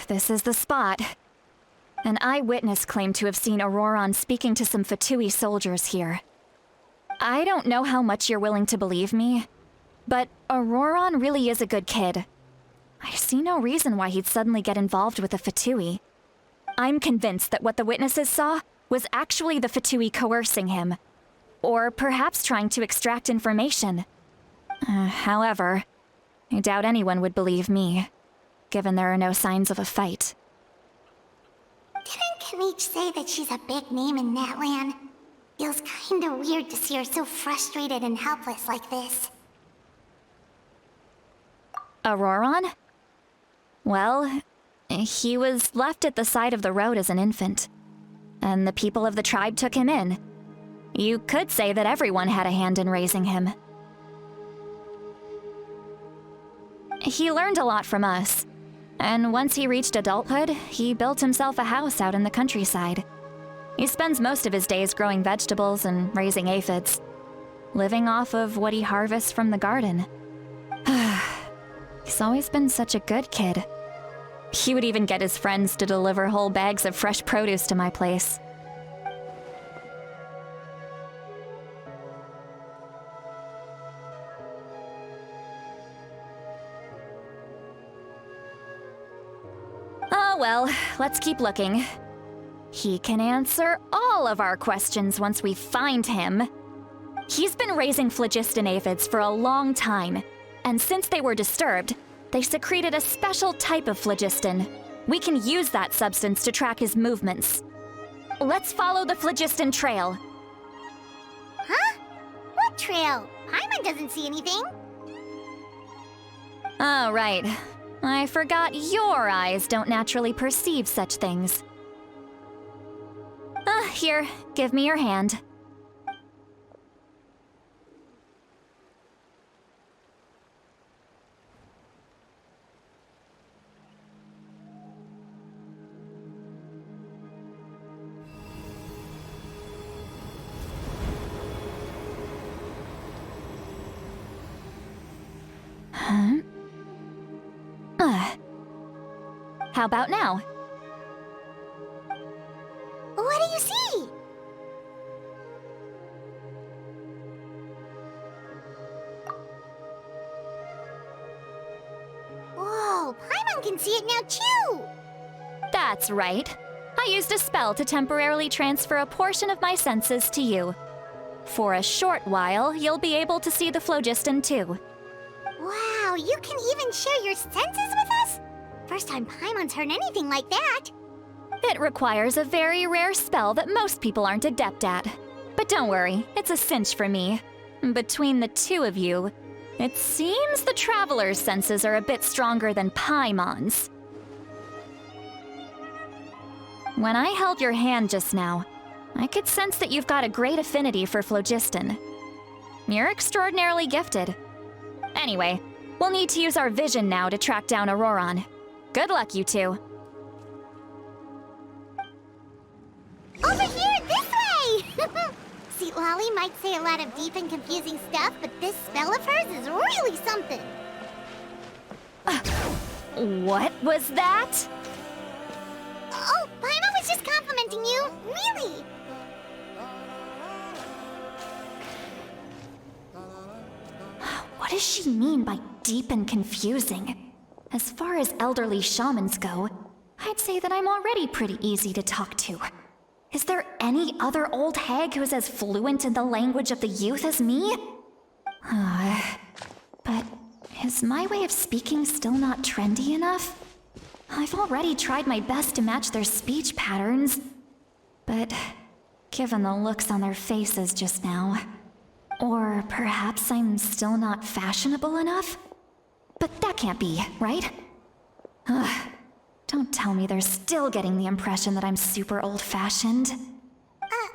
This is the spot. An eyewitness claimed to have seen Auroron speaking to some Fatui soldiers here. I don't know how much you're willing to believe me, but Auroron really is a good kid. I see no reason why he'd suddenly get involved with the Fatui. I'm convinced that what the witnesses saw was actually the Fatui coercing him, or perhaps trying to extract information. However, I doubt anyone would believe me, given there are no signs of a fight. Didn't Kanich say that she's a big name in Natlan? Feels kinda weird to see her so frustrated and helpless like this. Auroron? Well, he was left at the side of the road as an infant, and the people of the tribe took him in. You could say that everyone had a hand in raising him. He learned a lot from us, and once he reached adulthood, he built himself a house out in the countryside. He spends most of his days growing vegetables and raising aphids, living off of what he harvests from the garden. He's always been such a good kid. He would even get his friends to deliver whole bags of fresh produce to my place. Oh well, let's keep looking. He can answer all of our questions once we find him. He's been raising phlogiston aphids for a long time, and since they were disturbed, they secreted a special type of phlogiston. We can use that substance to track his movements. Let's follow the phlogiston trail. Huh? What trail? Paimon doesn't see anything. Oh, right. I forgot your eyes don't naturally perceive such things. Here, give me your hand. How about now? What do you see? Whoa, Paimon can see it now too! That's right. I used a spell to temporarily transfer a portion of my senses to you. For a short while, you'll be able to see the phlogiston too. Wow, you can even share your senses with us? First time Paimon's heard anything like that. It requires a very rare spell that most people aren't adept at. But don't worry, it's a cinch for me. Between the two of you, it seems the Traveler's senses are a bit stronger than Paimon's. When I held your hand just now, I could sense that you've got a great affinity for phlogiston. You're extraordinarily gifted. Anyway, we'll need to use our vision now to track down Auroron. Good luck, you two. Over here, this way! See, Lolly might say a lot of deep and confusing stuff, but this spell of hers is really something. What was that? Oh, Paimon was just complimenting you. Really? What does she mean by deep and confusing? As far as elderly shamans go, I'd say that I'm already pretty easy to talk to. Is there any other old hag who's as fluent in the language of the youth as me? But is my way of speaking still not trendy enough? I've already tried my best to match their speech patterns. But given the looks on their faces just now, or perhaps I'm still not fashionable enough? But that can't be, right? Don't tell me they're still getting the impression that I'm super old-fashioned. Huh?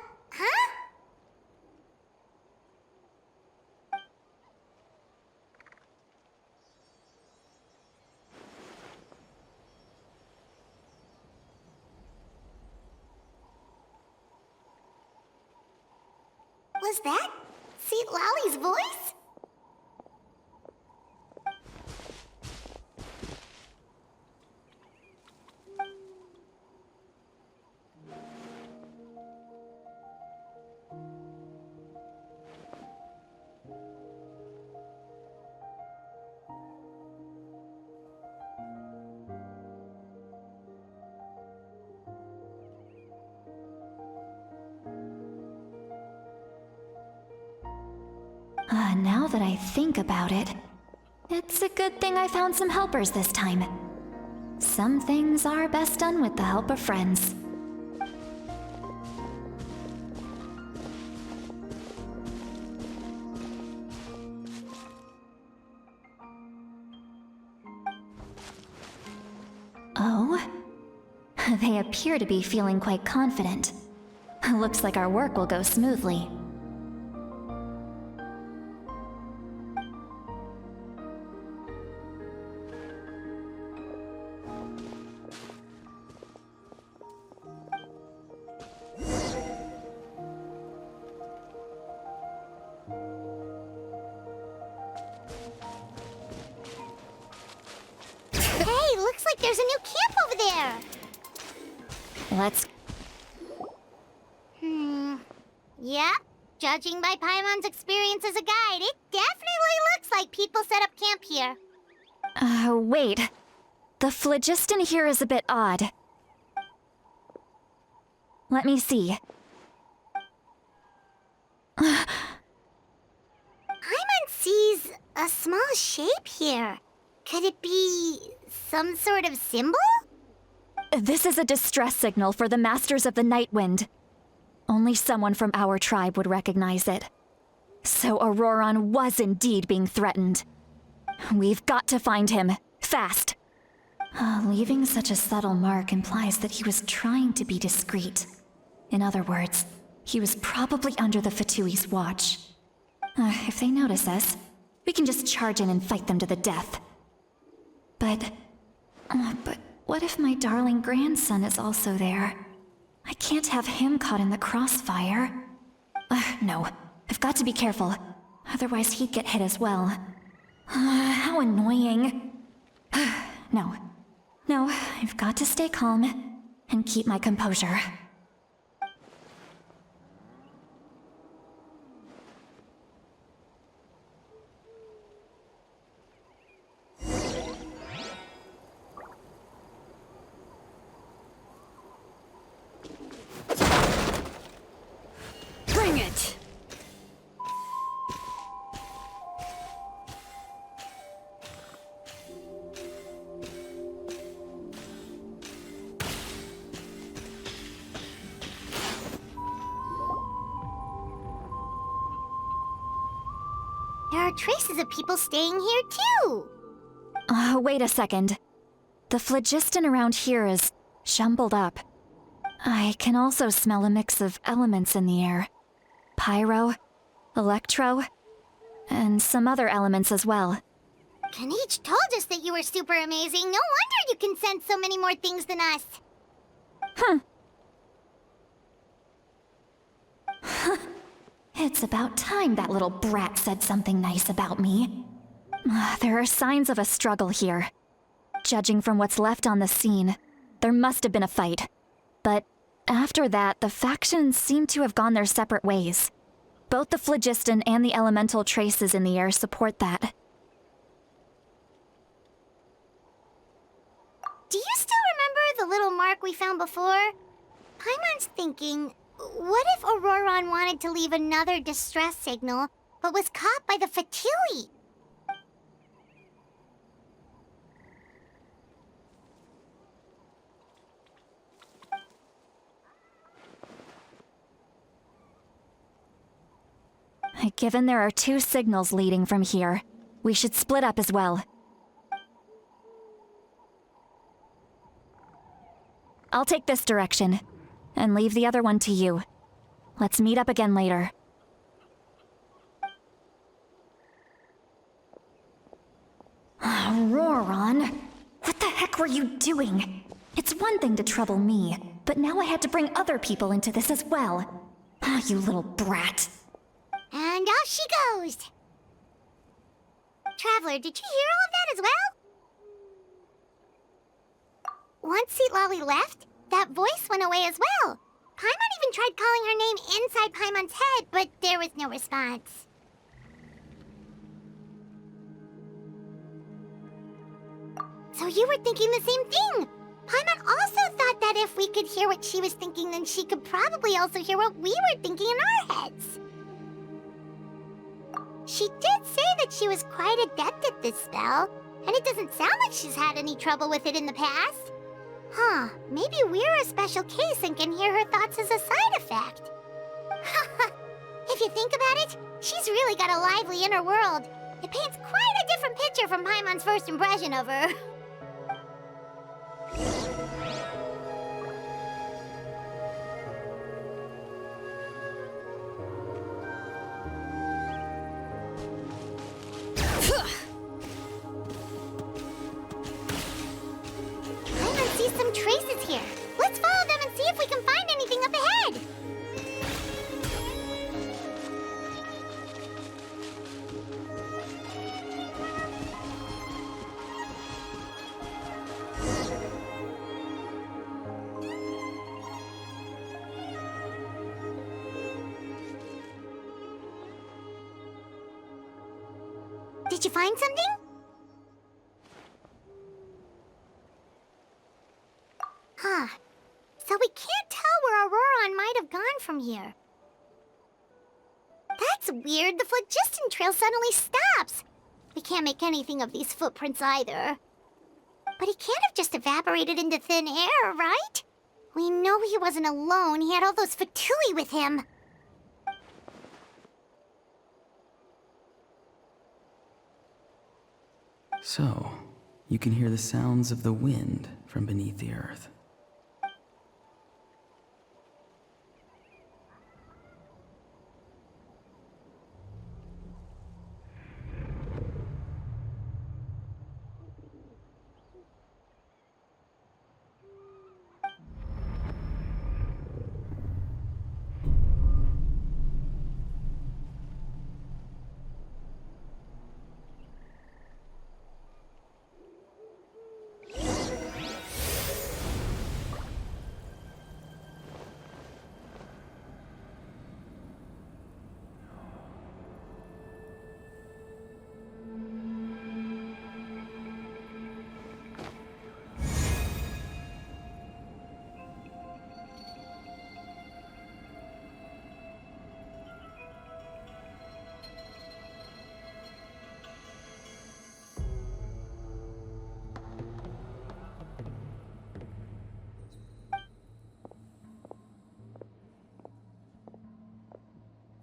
Was that Seat Lolly's voice? Now that I think about it, it's a good thing I found some helpers this time. Some things are best done with the help of friends. Oh? They appear to be feeling quite confident. Looks like our work will go smoothly. Hey, looks like there's a new camp over there. Let's... Yeah, judging by Paimon's experience as a guide, it definitely looks like people set up camp here. Wait. The phlogiston here is a bit odd. Let me see. Paimon sees a small shape here. Could it be some sort of symbol? This is a distress signal for the Masters of the Night Wind. Only someone from our tribe would recognize it. So Auroron was indeed being threatened. We've got to find him, fast. Leaving such a subtle mark implies that he was trying to be discreet. In other words, he was probably under the Fatui's watch. If they notice us, we can just charge in and fight them to the death. But what if my darling grandson is also there? I can't have him caught in the crossfire. No, I've got to be careful. Otherwise he'd get hit as well. How annoying. No, I've got to stay calm and keep my composure. Bring it! There are traces of people staying here too. Wait a second. The phlogiston around here is jumbled up. I can also smell a mix of elements in the air. Pyro, electro, and some other elements as well. Kanich told us that you were super amazing. No wonder you can sense so many more things than us. It's about time that little brat said something nice about me. There are signs of a struggle here. Judging from what's left on the scene, there must have been a fight. But after that, the factions seem to have gone their separate ways. Both the phlogiston and the elemental traces in the air support that. Do you still remember the little mark we found before? Paimon's thinking, what if Auroron wanted to leave another distress signal, but was caught by the Fatui? Given there are two signals leading from here, we should split up as well. I'll take this direction, and leave the other one to you. Let's meet up again later. Auroron, what the heck were you doing? It's one thing to trouble me, but now I had to bring other people into this as well. You little brat. And off she goes. Traveler, did you hear all of that as well? Once Seatlolly left, that voice went away as well. Paimon even tried calling her name inside Paimon's head, but there was no response. So you were thinking the same thing. Paimon also thought that if we could hear what she was thinking, then she could probably also hear what we were thinking in our heads. She did say that she was quite adept at this spell, and it doesn't sound like she's had any trouble with it in the past. Huh, maybe we're a special case and can hear her thoughts as a side effect. If you think about it, she's really got a lively inner world. It paints quite a different picture from Paimon's first impression of her. Paimon sees some traces here. Let's follow them and see if we can find anything up ahead. Did you find something? Huh. So we can't tell where Auroron might have gone from here. That's weird. The phlogiston trail suddenly stops. We can't make anything of these footprints either. But he can't have just evaporated into thin air, right? We know he wasn't alone. He had all those Fatui with him. So, you can hear the sounds of the wind from beneath the earth.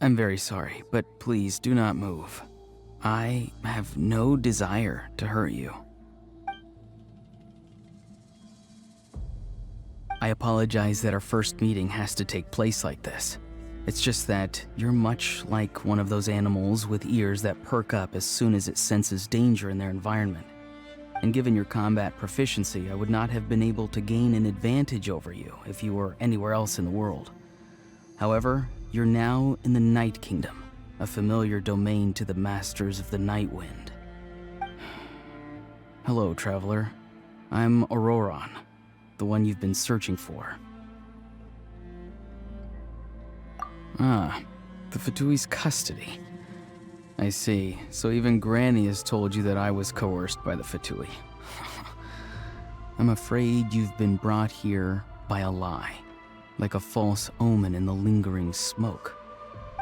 I'm very sorry, but please do not move. I have no desire to hurt you. I apologize that our first meeting has to take place like this. It's just that you're much like one of those animals with ears that perk up as soon as it senses danger in their environment. And given your combat proficiency, I would not have been able to gain an advantage over you if you were anywhere else in the world. However, you're now in the Night Kingdom, a familiar domain to the Masters of the Night Wind. Hello, traveler. I'm Auroron, the one you've been searching for. Ah, the Fatui's custody. I see. So even Granny has told you that I was coerced by the Fatui. I'm afraid you've been brought here by a lie. Like a false omen in the lingering smoke.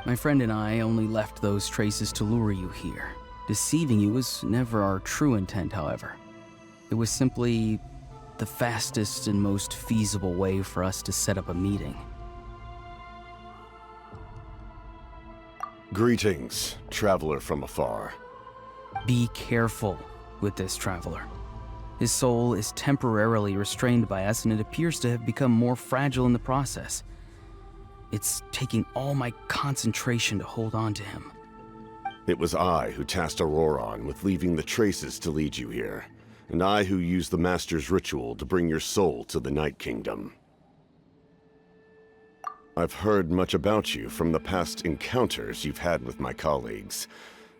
My friend and I only left those traces to lure you here. Deceiving you was never our true intent, however. It was simply the fastest and most feasible way for us to set up a meeting. Greetings, traveler from afar. Be careful with this traveler. His soul is temporarily restrained by us, and it appears to have become more fragile in the process. It's taking all my concentration to hold on to him. It was I who tasked Auroron with leaving the traces to lead you here, and I who used the Master's ritual to bring your soul to the Night Kingdom. I've heard much about you from the past encounters you've had with my colleagues.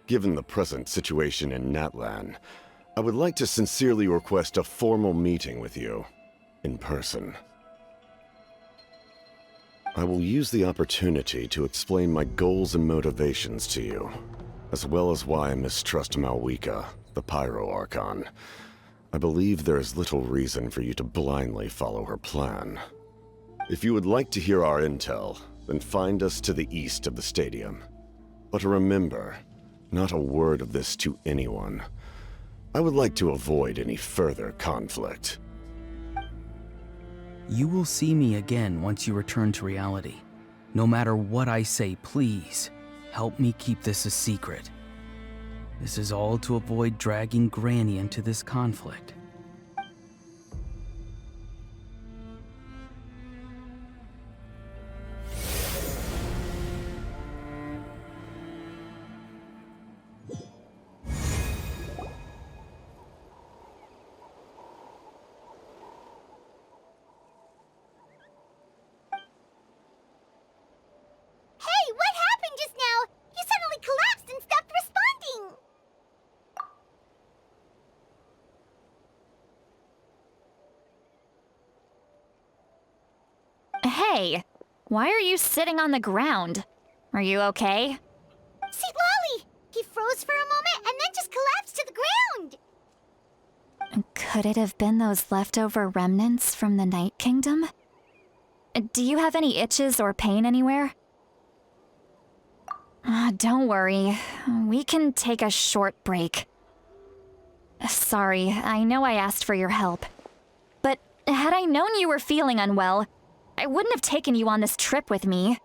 Given the present situation in Natlan, I would like to sincerely request a formal meeting with you, in person. I will use the opportunity to explain my goals and motivations to you, as well as why I mistrust Malwika, the Pyro Archon. I believe there is little reason for you to blindly follow her plan. If you would like to hear our intel, then find us to the east of the stadium. But remember, Not a word of this to anyone. I would like to avoid any further conflict. You will see me again once you return to reality. No matter what I say, please, help me keep this a secret. This is all to avoid dragging Granny into this conflict. Hey, what happened just now? You suddenly collapsed and stopped responding. Hey, why are you sitting on the ground? Are you okay? See, Lolly! He froze for a moment and then just collapsed to the ground! Could it have been those leftover remnants from the Night Kingdom? Do you have any itches or pain anywhere? Don't worry. We can take a short break. Sorry, I know I asked for your help. But had I known you were feeling unwell, I wouldn't have taken you on this trip with me.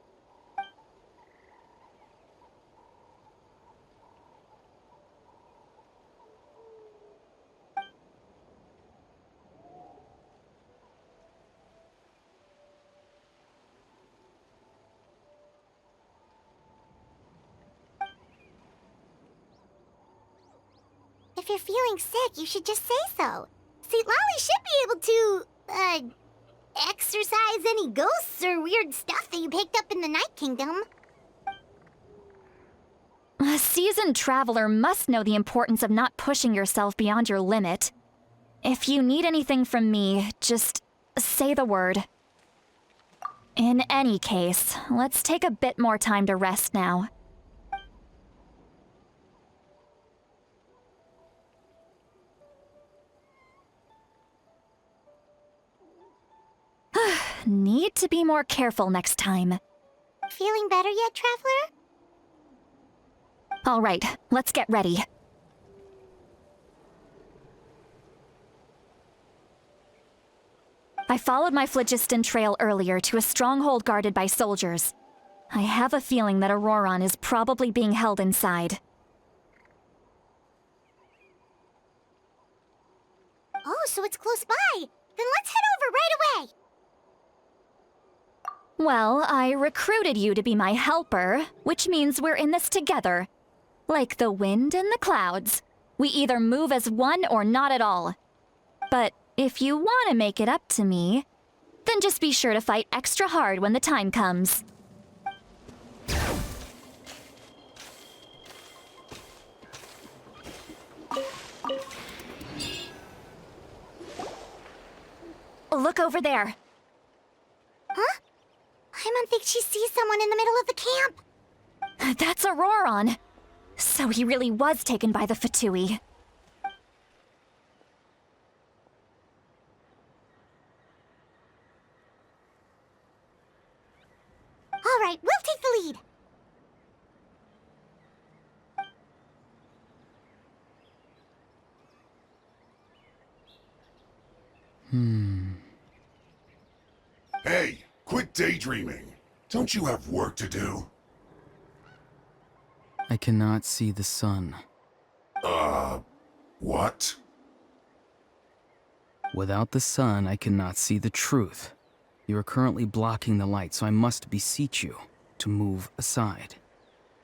If you're feeling sick, you should just say so. See, Lolly should be able to, exorcise any ghosts or weird stuff that you picked up in the Night Kingdom. A seasoned traveler must know the importance of not pushing yourself beyond your limit. If you need anything from me, just say the word. In any case, let's take a bit more time to rest now. Need to be more careful next time. Feeling better yet, Traveler? All right, let's get ready. I followed my phlogiston trail earlier to a stronghold guarded by soldiers. I have a feeling that Auroron is probably being held inside. Oh, so it's close by. Then let's head over right away. Well, I recruited you to be my helper, which means we're in this together. Like the wind and the clouds. We either move as one or not at all. But if you want to make it up to me, then just be sure to fight extra hard when the time comes. Look over there. Huh? Paimon thinks she sees someone in the middle of the camp. That's Auroron. So he really was taken by the Fatui. All right, we'll take the lead. Hey, quit daydreaming. Don't you have work to do? I cannot see the sun. What? Without the sun, I cannot see the truth. You are currently blocking the light, so I must beseech you to move aside.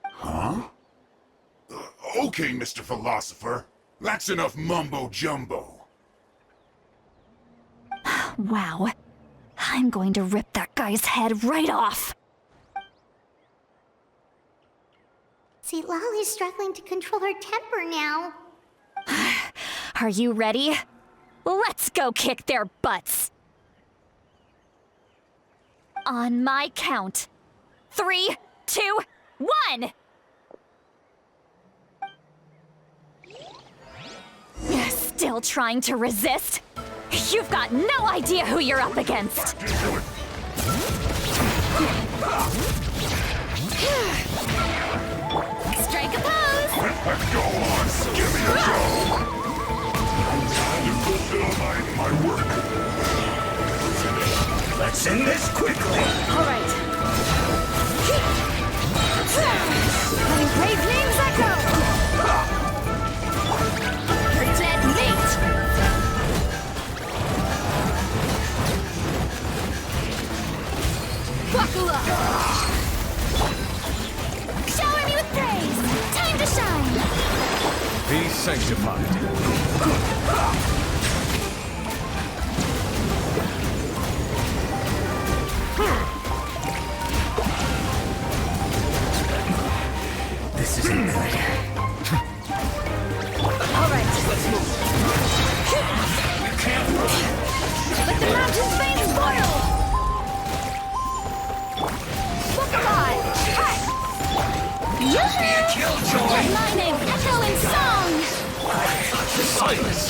Huh? Okay, Mr. Philosopher. That's enough mumbo-jumbo. Wow. I'm going to rip that guy's head right off. See, Lolly's struggling to control her temper now. Are you ready? Let's go kick their butts. On my count. 3, 2, 1! Still trying to resist? You've got no idea who you're up against. Strike a pose! end this quickly! Alright. Letting praise names echo! You're dead, mate! Buckle up! Shower me with praise! Time to shine! Be sanctified. This isn't good. Alright. Let's move. You can't run. Let the mountain's veins boil! Book alive! Hi! Yoo-hoo! Killjoy! Let my name echo in song! Silence!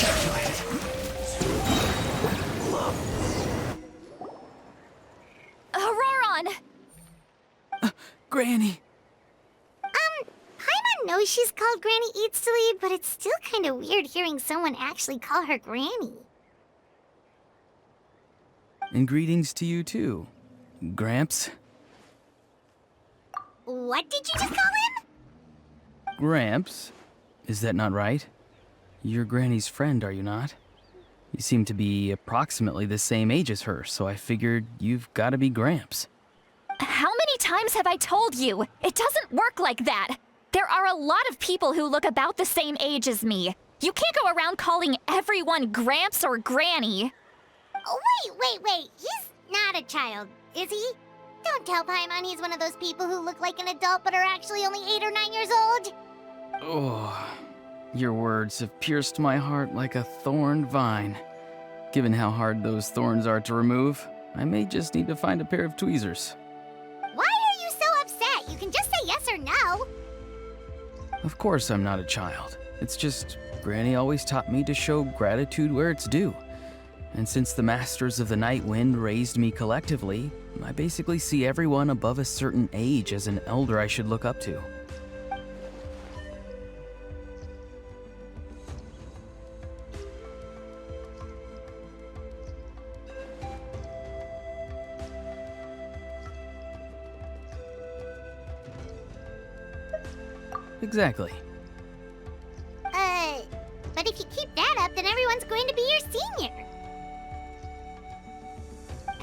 Auroron! Granny! Paimon knows she's called Granny Eats to Lead, but it's still kind of weird hearing someone actually call her Granny. And greetings to you too, Gramps. What did you just call him? Gramps? Is that not right? You're Granny's friend, are you not? You seem to be approximately the same age as her, so I figured you've got to be Gramps. How many times have I told you? It doesn't work like that. There are a lot of people who look about the same age as me. You can't go around calling everyone Gramps or Granny. Oh, wait. He's not a child, is he? Don't tell Paimon he's one of those people who look like an adult but are actually only 8 or 9 years old. Oh, your words have pierced my heart like a thorned vine. Given how hard those thorns are to remove, I may just need to find a pair of tweezers. Why are you so upset? You can just say yes or no. Of course I'm not a child. It's just Granny always taught me to show gratitude where it's due. And since the Masters of the Night Wind raised me collectively, I basically see everyone above a certain age as an elder I should look up to. Exactly. But if you keep that up, then everyone's going to be your senior.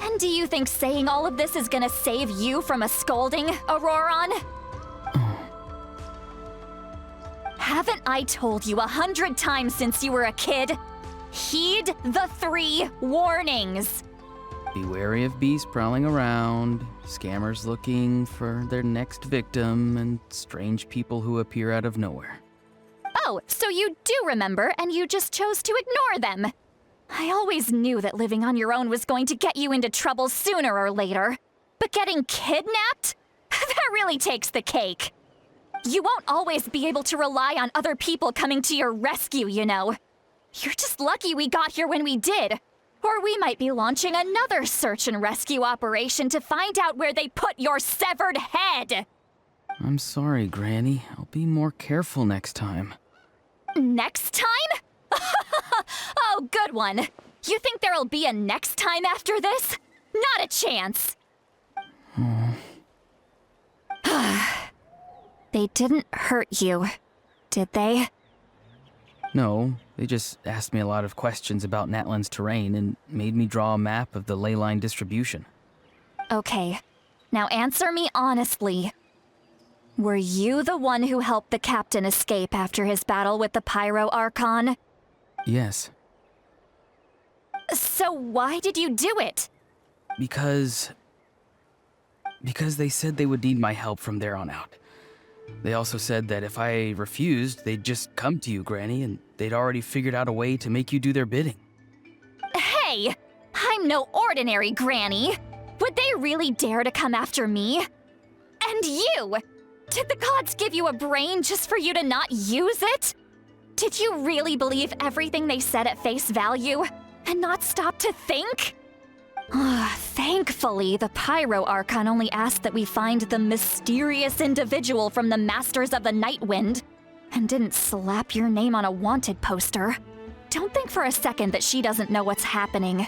And do you think saying all of this is gonna save you from a scolding, Auroron? Haven't I told you 100 times since you were a kid? Heed the 3 warnings. Be wary of beasts prowling around, scammers looking for their next victim, and strange people who appear out of nowhere. Oh, so you do remember, and you just chose to ignore them. I always knew that living on your own was going to get you into trouble sooner or later. But getting kidnapped? That really takes the cake. You won't always be able to rely on other people coming to your rescue, you know. You're just lucky we got here when we did. Or we might be launching another search and rescue operation to find out where they put your severed head. I'm sorry, Granny. I'll be more careful next time. Next time? Oh, good one. You think there'll be a next time after this? Not a chance. They didn't hurt you, did they? No, they just asked me a lot of questions about Natlan's terrain and made me draw a map of the ley line distribution. Okay, now answer me honestly. Were you the one who helped the captain escape after his battle with the Pyro Archon? Yes. So why did you do it? Because they said they would need my help from there on out. They also said that if I refused, they'd just come to you, Granny, and they'd already figured out a way to make you do their bidding. Hey! I'm no ordinary Granny! Would they really dare to come after me? And you! Did the gods give you a brain just for you to not use it? Did you really believe everything they said at face value, and not stop to think? Thankfully, the Pyro Archon only asked that we find the mysterious individual from the Masters of the Night Wind, and didn't slap your name on a wanted poster. Don't think for a second that she doesn't know what's happening.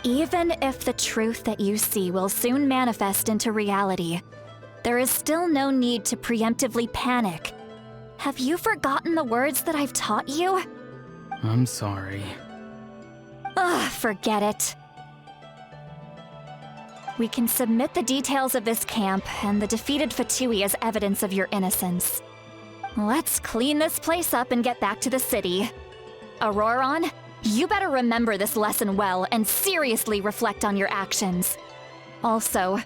Even if the truth that you see will soon manifest into reality, there is still no need to preemptively panic. Have you forgotten the words that I've taught you? I'm sorry. Ugh, forget it. We can submit the details of this camp and the defeated Fatui as evidence of your innocence. Let's clean this place up and get back to the city. Auroron, you better remember this lesson well and seriously reflect on your actions. Also,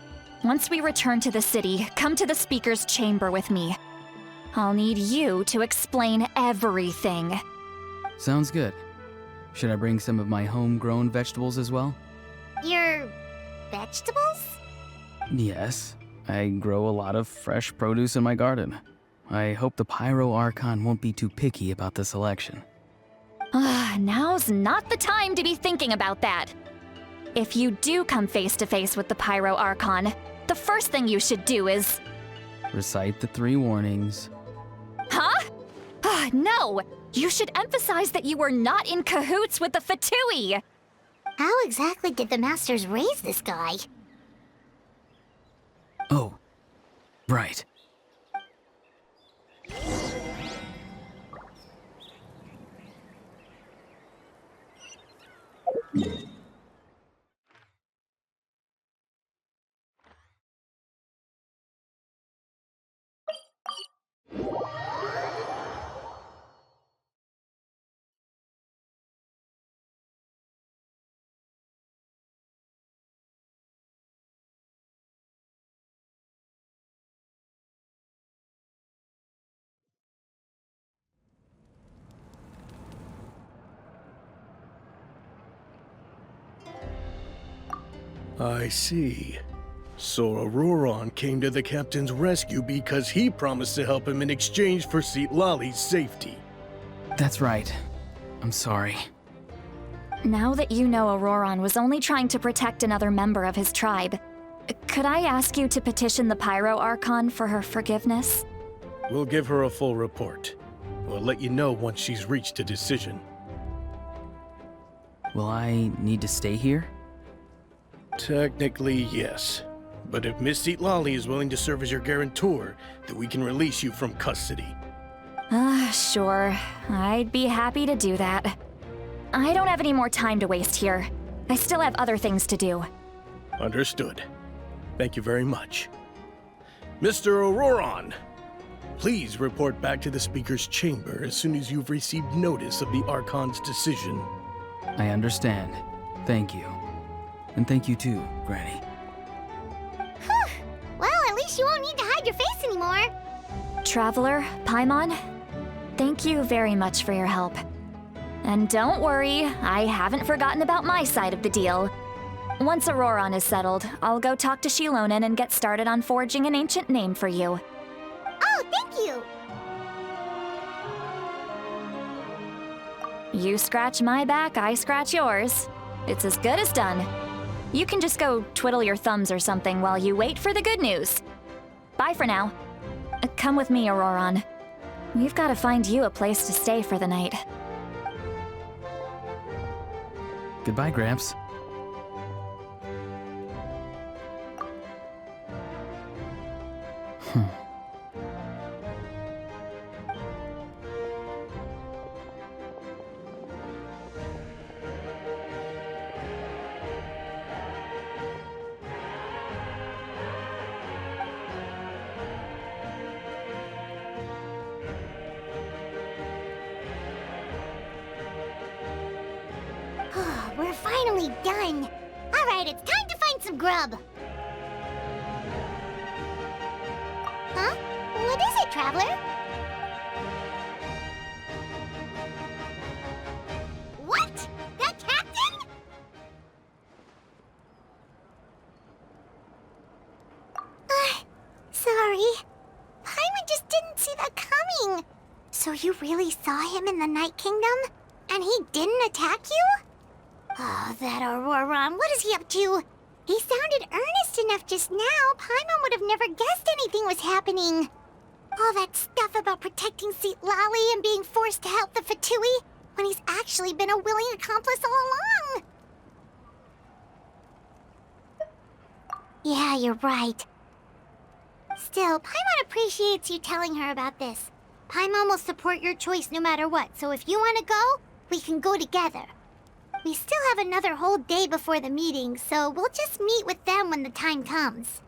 once we return to the city, come to the speaker's chamber with me. I'll need you to explain everything. Sounds good. Should I bring some of my homegrown vegetables as well? Your vegetables? Yes. I grow a lot of fresh produce in my garden. I hope the Pyro Archon won't be too picky about the selection. Now's not the time to be thinking about that. If you do come face to face with the Pyro Archon, the first thing you should do is... Recite the 3 warnings. Huh? No! You should emphasize that you were not in cahoots with the Fatui! How exactly did the Masters raise this guy? Oh, right. I see. So Auroron came to the captain's rescue because he promised to help him in exchange for Citlali's safety. That's right. I'm sorry. Now that you know Auroron was only trying to protect another member of his tribe, could I ask you to petition the Pyro Archon for her forgiveness? We'll give her a full report. We'll let you know once she's reached a decision. Will I need to stay here? Technically, yes. But if Miss Citlali is willing to serve as your guarantor, then we can release you from custody. Sure. I'd be happy to do that. I don't have any more time to waste here. I still have other things to do. Understood. Thank you very much. Mr. Auroron, please report back to the Speaker's chamber as soon as you've received notice of the Archon's decision. I understand. Thank you. And thank you too, Granny. Well, at least you won't need to hide your face anymore. Traveler, Paimon, thank you very much for your help. And don't worry, I haven't forgotten about my side of the deal. Once Auroron is settled, I'll go talk to Shilonen and get started on forging an ancient name for you. Oh, thank you. You scratch my back, I scratch yours. It's as good as done. You can just go twiddle your thumbs or something while you wait for the good news. Bye for now. Come with me, Auroron. We've got to find you a place to stay for the night. Goodbye, Gramps. We're finally done. All right, it's time to find some grub. Huh? What is it, Traveler? What? The captain? Sorry. Paimon just didn't see that coming. So you really saw him in the Night Kingdom? And he didn't attack you? Oh, that Auroron, what is he up to? He sounded earnest enough just now. Paimon would have never guessed anything was happening. All that stuff about protecting Citlali and being forced to help the Fatui when he's actually been a willing accomplice all along. Yeah, you're right. Still, Paimon appreciates you telling her about this. Paimon will support your choice no matter what, so if you want to go, we can go together. We still have another whole day before the meeting, so we'll just meet with them when the time comes.